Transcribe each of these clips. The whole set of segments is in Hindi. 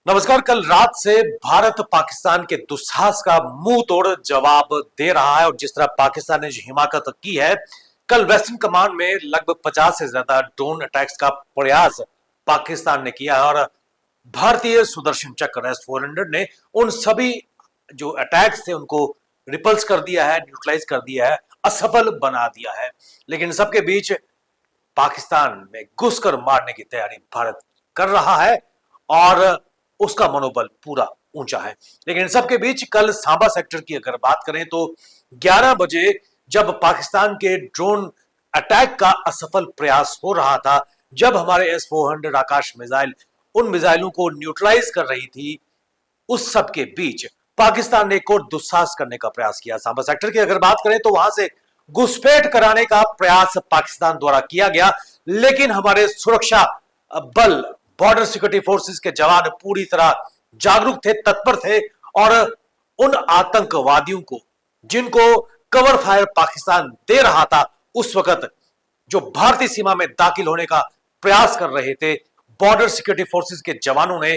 नमस्कार। कल रात से भारत पाकिस्तान के दुस्साहस का मुंह तोड़ जवाब दे रहा है और जिस तरह पाकिस्तान ने जो हिमाकत की है, कल वेस्टर्न कमांड में लगभग 50 से ज्यादा ड्रोन अटैक्स का प्रयास पाकिस्तान ने किया है और भारतीय सुदर्शन चक्र S-400 ने उन सभी जो अटैक्स थे उनको रिपल्स कर दिया है, न्यूट्रलाइज कर दिया है, असफल बना दिया है। लेकिन सबके बीच पाकिस्तान में घुसकर मारने की तैयारी भारत कर रहा है और उसका मनोबल पूरा ऊंचा है। लेकिन इन सबके बीच कल सांबा सेक्टर की अगर बात करें तो 11 बजे जब पाकिस्तान के ड्रोन अटैक का असफल प्रयास हो रहा था, जब हमारे S-400 आकाश मिसाइल उन मिसाइलों को न्यूट्रलाइज कर रही थी, उस सब के बीच पाकिस्तान ने एक और दुस्साहस करने का प्रयास किया। सांबा सेक्टर की अगर बात करें तो वहां से घुसपैठ कराने का प्रयास पाकिस्तान द्वारा किया गया, लेकिन हमारे सुरक्षा बल, बॉर्डर सिक्योरिटी फोर्सेस के जवान पूरी तरह जागरूक थे, तत्पर थे और उन आतंकवादियों को जिनको कवर फायर पाकिस्तान दे रहा था, उस वक्त जो भारतीय सीमा में दाखिल होने का प्रयास कर रहे थे, बॉर्डर सिक्योरिटी फोर्सेस के जवानों ने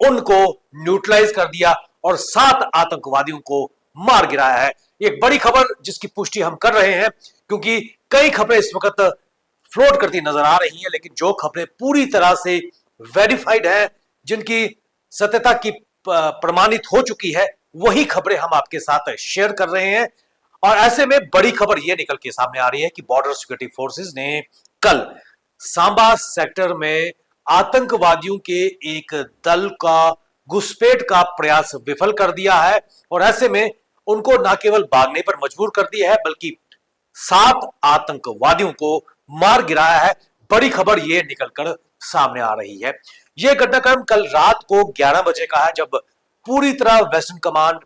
उनको न्यूट्रलाइज कर दिया और 7 आतंकवादियों को मार गिराया है। एक बड़ी खबर जिसकी पुष्टि हम कर रहे हैं, क्योंकि कई खबरें इस वक्त फ्लोट करती नजर आ रही हैं, लेकिन जो खबरें पूरी तरह से वेरीफाइड है, जिनकी सत्यता की प्रमाणित हो चुकी है, वही खबरें हम आपके साथ शेयर कर रहे हैं। और ऐसे में बड़ी खबर यह निकल के सामने आ रही है कि बॉर्डर सिक्योरिटी फोर्सेस ने कल सांबा सेक्टर में आतंकवादियों के एक दल का घुसपैठ का प्रयास विफल कर दिया है और ऐसे में उनको न केवल भागने पर मजबूर कर दिया है, बल्कि 7 आतंकवादियों को मार गिराया है। बड़ी खबर यह निकलकर सामने आ रही है। यह घटनाक्रम कल रात को 11 बजे का है, जब पूरी तरह वेस्टर्न कमांड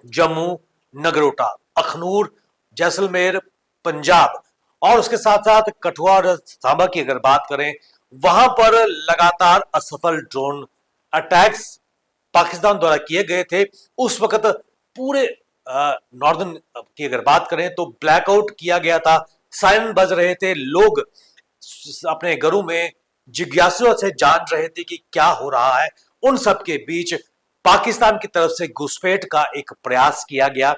जम्मू, नगरोटा, अखनूर, जैसलमेर, पंजाब और उसके साथ साथ कठुआ और सांबा की अगर बात करें, वहां पर लगातार असफल ड्रोन अटैक्स पाकिस्तान द्वारा किए गए थे। उस वक्त पूरे नॉर्दर्न की अगर बात करें तो ब्लैकआउट किया गया था, सायरन बज रहे थे, लोग अपने घरों में जिज्ञासुता से जान रहे थे कि क्या हो रहा है। उन सब के बीच पाकिस्तान की तरफ से घुसपैठ का एक प्रयास किया गया।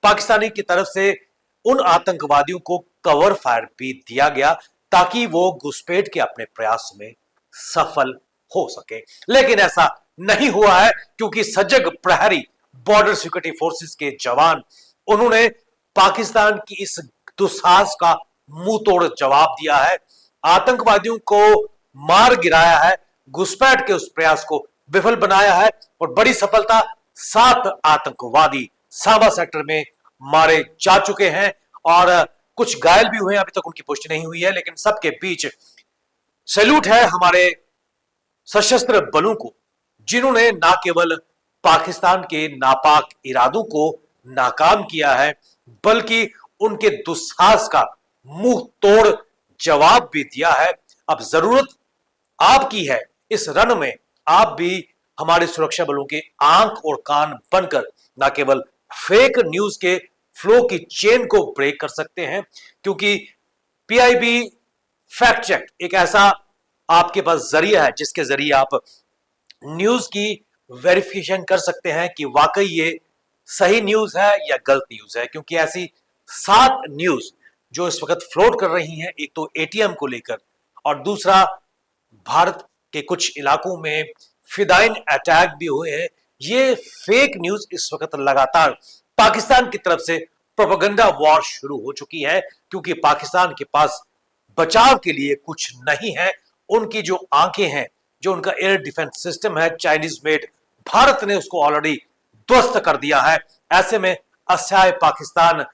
पाकिस्तानी की तरफ से उन आतंकवादियों को कवर फायर भी दिया गया ताकि वो घुसपैठ के अपने प्रयास में सफल हो सके, लेकिन ऐसा नहीं हुआ है, क्योंकि सजग प्रहरी बॉर्डर सिक्योरिटी फोर्सेस के जवान, उन्होंने पाकिस्तान की इस दुस्साहस का मुंह तोड़ जवाब दिया है, आतंकवादियों को मार गिराया है, घुसपैठ के उस प्रयास को विफल बनाया है और बड़ी सफलता 7 आतंकवादी सांबा सेक्टर में मारे जा चुके हैं और कुछ घायल भी हुए हैं। अभी तक उनकी पुष्टि नहीं हुई है, लेकिन सबके बीच सैल्यूट है हमारे सशस्त्र बलों को, जिन्होंने ना केवल पाकिस्तान के नापाक इरादों को नाकाम किया है, बल्कि उनके दुस्साहस का मुंह तोड़ जवाब भी दिया है। अब जरूरत आपकी है, इस रण में आप भी हमारे सुरक्षा बलों के आंख और कान बनकर ना केवल फेक न्यूज के फ्लो की चेन को ब्रेक कर सकते हैं, क्योंकि पीआईबी फैक्ट चेक एक ऐसा आपके पास जरिया है जिसके जरिए आप न्यूज की वेरिफिकेशन कर सकते हैं कि वाकई ये सही न्यूज है या गलत न्यूज है। क्योंकि ऐसी 7 न्यूज जो इस वक्त फ्लोट कर रही हैं, एक तो एटीएम को लेकर और दूसरा भारत के कुछ इलाकों में फिदाइन अटैक भी हुए हैं, ये फेक न्यूज इस वक्त लगातार पाकिस्तान की तरफ से प्रोपेगेंडा वॉर शुरू हो चुकी है, क्योंकि पाकिस्तान के पास बचाव के लिए कुछ नहीं है। उनकी जो आंखें हैं, जो उनका एयर डिफेंस सिस्टम है चाइनीज मेड, भारत ने उसको ऑलरेडी ध्वस्त कर दिया है। ऐसे में असहाय पाकिस्तान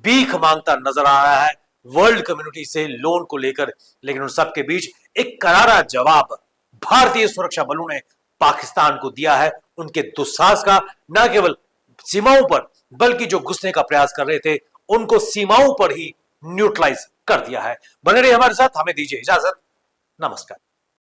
भीख मांगता नजर आ रहा है वर्ल्ड कम्युनिटी से लोन को लेकर, लेकिन उन सबके बीच एक करारा जवाब भारतीय सुरक्षा बलों ने पाकिस्तान को दिया है। उनके दुस्साहस का न केवल सीमाओं पर, बल्कि जो घुसने का प्रयास कर रहे थे, उनको सीमाओं पर ही न्यूट्रलाइज कर दिया है। बने रहिए हमारे साथ, हमें दीजिए इजाजत। नमस्कार।